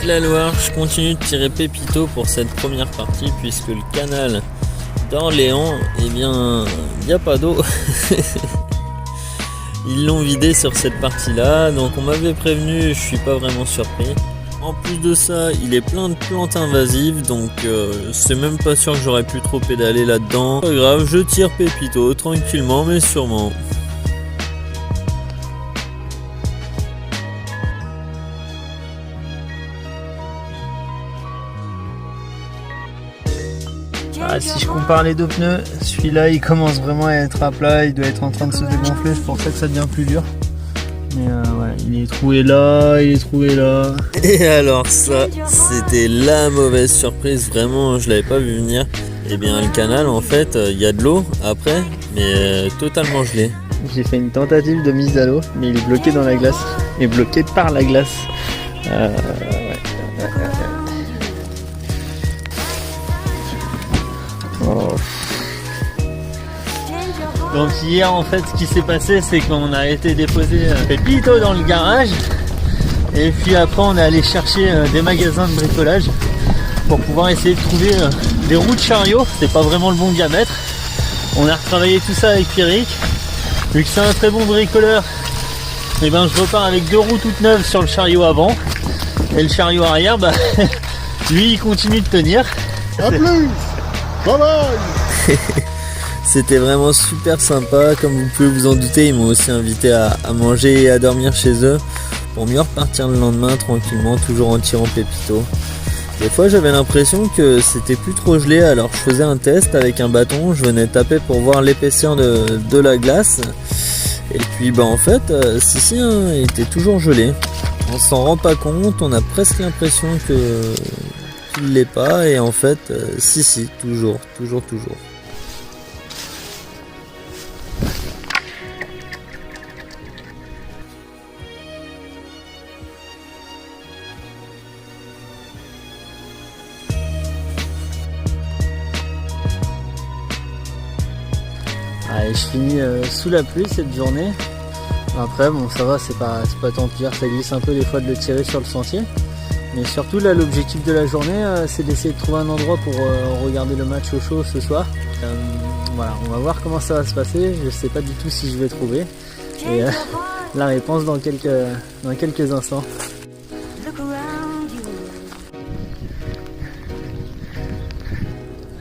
Nique la Loire, je continue de tirer Pépito pour cette première partie puisque le canal d'Orléans, eh bien, il n'y a pas d'eau. Ils l'ont vidé sur cette partie-là, donc on m'avait prévenu, je suis pas vraiment surpris. En plus de ça, il est plein de plantes invasives, donc c'est même pas sûr que j'aurais pu trop pédaler là-dedans. Pas grave, je tire Pépito tranquillement mais sûrement. Ah, si je compare les deux pneus, celui-là il commence vraiment à être à plat, il doit être en train de se dégonfler, c'est pour ça que ça devient plus dur. Mais ouais, il est troué là, il est troué là. Et alors ça, c'était la mauvaise surprise, vraiment je l'avais pas vu venir. Et bien le canal en fait, il y a de l'eau après, mais totalement gelé. J'ai fait une tentative de mise à l'eau, mais il est bloqué dans la glace, il est bloqué par la glace. Oh. Donc hier en fait ce qui s'est passé c'est qu'on a été déposer Pépito dans le garage et puis après on est allé chercher des magasins de bricolage pour pouvoir essayer de trouver des roues de chariot. C'est pas vraiment le bon diamètre. On a retravaillé tout ça avec Pierrick. Vu que c'est un très bon bricoleur, et ben je repars avec 2 roues toutes neuves sur le chariot avant et le chariot arrière bah lui il continue de tenir. A plus. Bye bye. C'était vraiment super sympa, comme vous pouvez vous en douter, ils m'ont aussi invité à manger et à dormir chez eux pour mieux repartir le lendemain tranquillement, toujours en tirant Pépito. Des fois j'avais l'impression que c'était plus trop gelé, alors je faisais un test avec un bâton, je venais taper pour voir l'épaisseur de la glace et puis bah en fait si hein, il était toujours gelé. On s'en rend pas compte, on a presque l'impression qu'il l'est pas et en fait si, toujours. Allez, je finis sous la pluie cette journée. Après bon ça va, c'est pas tant pire, ça glisse un peu des fois de le tirer sur le sentier. Mais surtout là l'objectif de la journée c'est d'essayer de trouver un endroit pour regarder le match au chaud ce soir. Voilà, on va voir comment ça va se passer, je sais pas du tout si je vais trouver. Et la réponse dans quelques instants.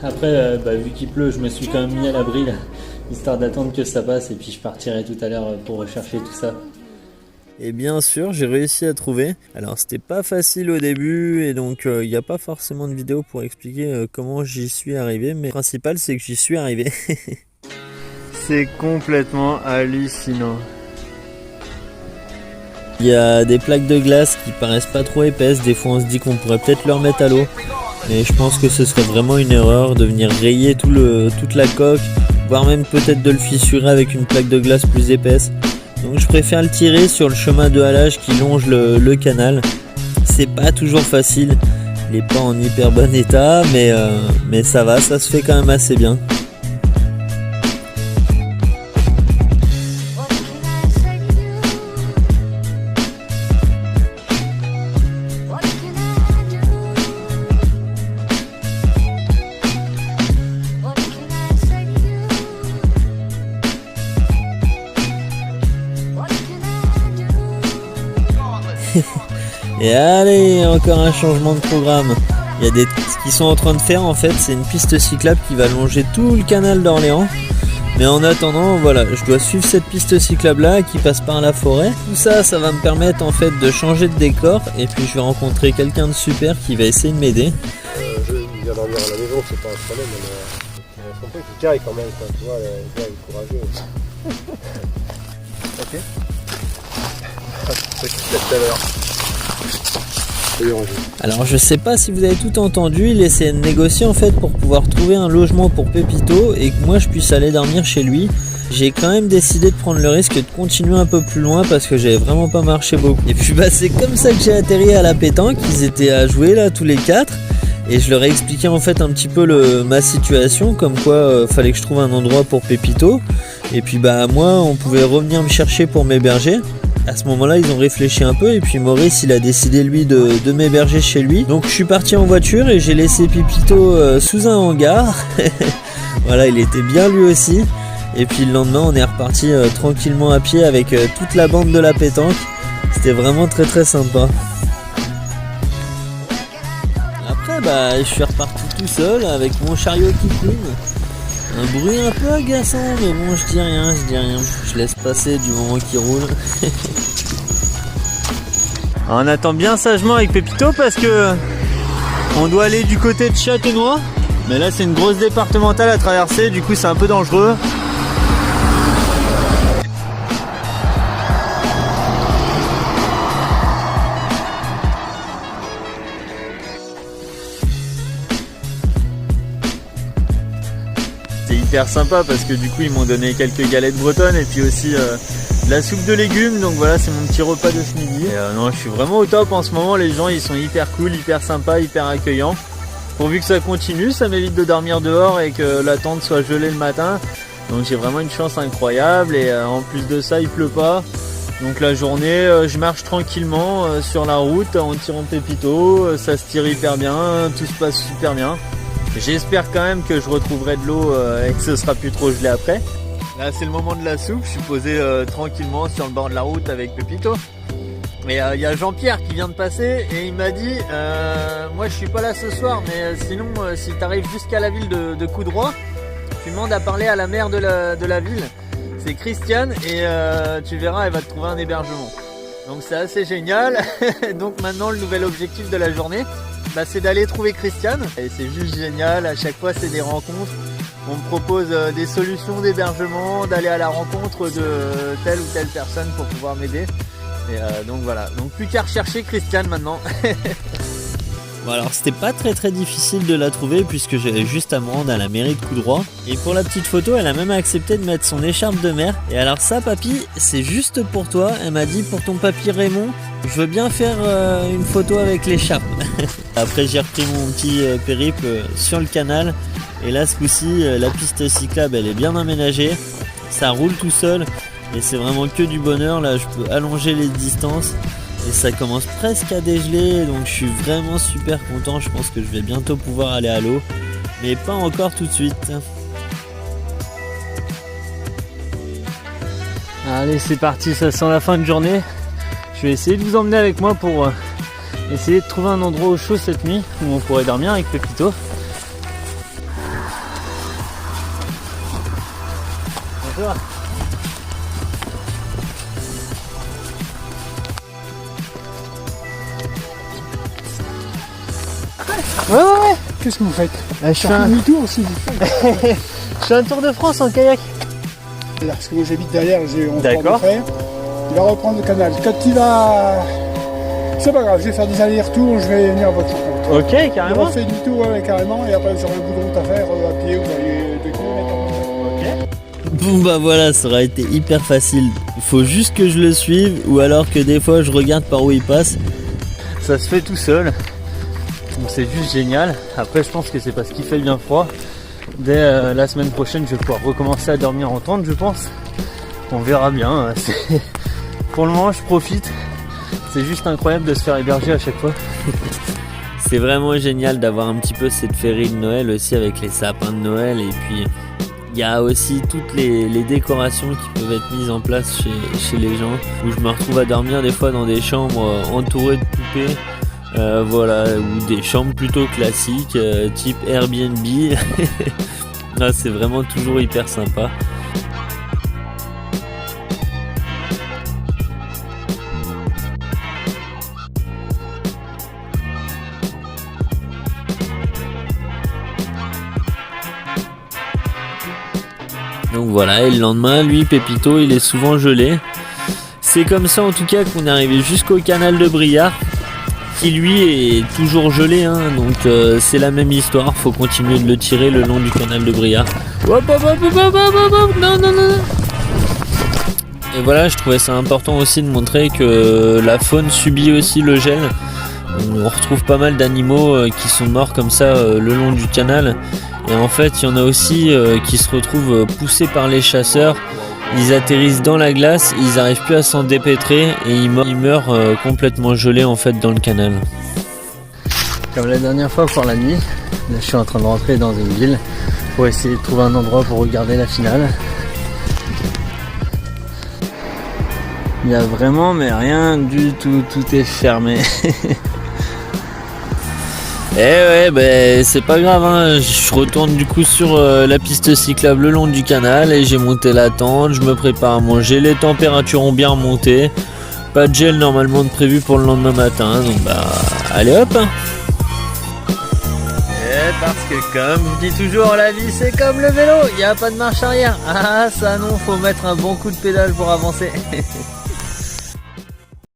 Après vu qu'il pleut, je me suis quand même mis à l'abri là, histoire d'attendre que ça passe et puis je partirai tout à l'heure pour rechercher tout ça. Et bien sûr, j'ai réussi à trouver. Alors c'était pas facile au début et donc il n'y a pas forcément de vidéo pour expliquer comment j'y suis arrivé, mais le principal c'est que j'y suis arrivé. C'est complètement hallucinant. Il y a des plaques de glace qui paraissent pas trop épaisses, des fois on se dit qu'on pourrait peut-être le remettre à l'eau. Mais je pense que ce serait vraiment une erreur de venir rayer toute la coque, voire même peut-être de le fissurer avec une plaque de glace plus épaisse. Donc je préfère le tirer sur le chemin de halage qui longe le canal. C'est pas toujours facile, il est pas en hyper bon état, mais ça va, ça se fait quand même assez bien. Et allez, encore un changement de programme. Il y a ce qu'ils sont en train de faire en fait, c'est une piste cyclable qui va longer tout le canal d'Orléans. Mais en attendant, voilà, je dois suivre cette piste cyclable là qui passe par la forêt. Tout ça, ça va me permettre en fait de changer de décor et puis je vais rencontrer quelqu'un de super qui va essayer de m'aider. Je viens dormir à la maison, c'est pas un problème, mais on sent qu'il caille quand même, quoi. Tu vois, le gars est courageux. Ok. Ça qui se fait tout à l'heure. Alors je sais pas si vous avez tout entendu, il essayait de négocier en fait pour pouvoir trouver un logement pour Pépito et que moi je puisse aller dormir chez lui. J'ai quand même décidé de prendre le risque de continuer un peu plus loin parce que j'avais vraiment pas marché beaucoup. Et puis bah c'est comme ça que j'ai atterri à la pétanque, ils étaient à jouer là tous les 4 et je leur ai expliqué en fait un petit peu ma situation, comme quoi fallait que je trouve un endroit pour Pépito et puis bah moi on pouvait revenir me chercher pour m'héberger. À ce moment-là, ils ont réfléchi un peu et puis Maurice, il a décidé lui de m'héberger chez lui. Donc je suis parti en voiture et j'ai laissé Pépito sous un hangar. Voilà, il était bien lui aussi. Et puis le lendemain, on est reparti tranquillement à pied avec toute la bande de la pétanque. C'était vraiment très très sympa. Après, je suis reparti tout seul avec mon chariot qui fume. Un bruit un peu agaçant, mais bon, je dis rien. Je laisse passer du moment qu'il roule. On attend bien sagement avec Pépito parce que on doit aller du côté de Châtenois. Mais là, c'est une grosse départementale à traverser, du coup, c'est un peu dangereux. C'est hyper sympa parce que du coup ils m'ont donné quelques galettes bretonnes et puis aussi de la soupe de légumes, donc voilà, c'est mon petit repas de ce midi. Et non, je suis vraiment au top en ce moment, les gens ils sont hyper cool, hyper sympas, hyper accueillants. Pourvu que ça continue, ça m'évite de dormir dehors et que la tente soit gelée le matin. Donc j'ai vraiment une chance incroyable et en plus de ça il pleut pas. Donc la journée je marche tranquillement sur la route en tirant Pépito, ça se tire hyper bien, tout se passe super bien. J'espère quand même que je retrouverai de l'eau et que ce sera plus trop gelé après. Là c'est le moment de la soupe, je suis posé tranquillement sur le bord de la route avec Pépito. Et il y a Jean-Pierre qui vient de passer et il m'a dit moi je suis pas là ce soir, mais sinon si tu arrives jusqu'à la ville de Coudroy, tu demandes à parler à la maire de la ville, c'est Christiane, et tu verras, elle va te trouver un hébergement. Donc c'est assez génial. Donc maintenant le nouvel objectif de la journée, c'est d'aller trouver Christiane, et c'est juste génial. À chaque fois c'est des rencontres, on me propose des solutions d'hébergement, d'aller à la rencontre de telle ou telle personne pour pouvoir m'aider. Et donc voilà, donc plus qu'à rechercher Christiane maintenant. Bon, alors c'était pas très difficile de la trouver puisque j'avais juste à me rendre à la mairie de Coudroy. Et pour la petite photo, elle a même accepté de mettre son écharpe de mer. Et alors ça, papy, c'est juste pour toi. Elle m'a dit, pour ton papy Raymond, je veux bien faire une photo avec l'écharpe. Après j'ai repris mon petit périple sur le canal. Et là ce coup-ci, la piste cyclable elle est bien aménagée. Ça roule tout seul. Et c'est vraiment que du bonheur. Là je peux allonger les distances. Et ça commence presque à dégeler, donc je suis vraiment super content. Je pense que je vais bientôt pouvoir aller à l'eau, mais pas encore tout de suite. Allez, c'est parti, ça sent la fin de journée. Je vais essayer de vous emmener avec moi pour essayer de trouver un endroit au chaud cette nuit où on pourrait dormir avec Pépito. Bonjour. Ouais. Qu'est-ce que vous faites? Je fais un demi-tour aussi. Je fais un tour de France en kayak. Parce que moi j'habite derrière, j'ai 11 D'accord. ans de frère. Il va reprendre le canal. Quand il va... C'est pas grave, je vais faire des allers-retours, je vais venir à votre rencontre. Ok, carrément. On fait du tour carrément, et après j'aurai un bout de route à faire à pied, vous avez 2 km. Bon voilà, ça aurait été hyper facile. Il faut juste que je le suive, ou alors que des fois je regarde par où il passe. Ça se fait tout seul. Donc c'est juste génial. Après je pense que c'est parce qu'il fait bien froid. Dès la semaine prochaine je vais pouvoir recommencer à dormir en tente, je pense. On verra bien. Pour le moment je profite. C'est juste incroyable de se faire héberger à chaque fois. C'est vraiment génial d'avoir un petit peu cette féerie de Noël aussi avec les sapins de Noël. Et puis il y a aussi toutes les décorations qui peuvent être mises en place chez les gens. Où je me retrouve à dormir des fois dans des chambres entourées de poupées. Voilà, ou des chambres plutôt classiques, type Airbnb. Là, c'est vraiment toujours hyper sympa. Donc voilà, et le lendemain, lui, Pépito, il est souvent gelé. C'est comme ça en tout cas qu'on est arrivé jusqu'au canal de Briare, qui lui est toujours gelé, hein, donc c'est la même histoire, faut continuer de le tirer le long du canal de Briare. Non. Et voilà, je trouvais ça important aussi de montrer que la faune subit aussi le gel. On retrouve pas mal d'animaux qui sont morts comme ça le long du canal. Et en fait, il y en a aussi qui se retrouvent poussés par les chasseurs Ils atterrissent dans la glace, ils n'arrivent plus à s'en dépêtrer et ils meurent complètement gelés en fait dans le canal. Comme la dernière fois pour la nuit, là je suis en train de rentrer dans une ville pour essayer de trouver un endroit pour regarder la finale. Il y a vraiment mais rien du tout, tout est fermé. Eh ouais, ben c'est pas grave, hein. Je retourne du coup sur la piste cyclable le long du canal et j'ai monté la tente, je me prépare à manger, les températures ont bien remonté, pas de gel normalement de prévu pour le lendemain matin, donc bah allez hop. Et parce que comme je dis toujours, la vie c'est comme le vélo, il n'y a pas de marche arrière. Ah ça non, faut mettre un bon coup de pédale pour avancer.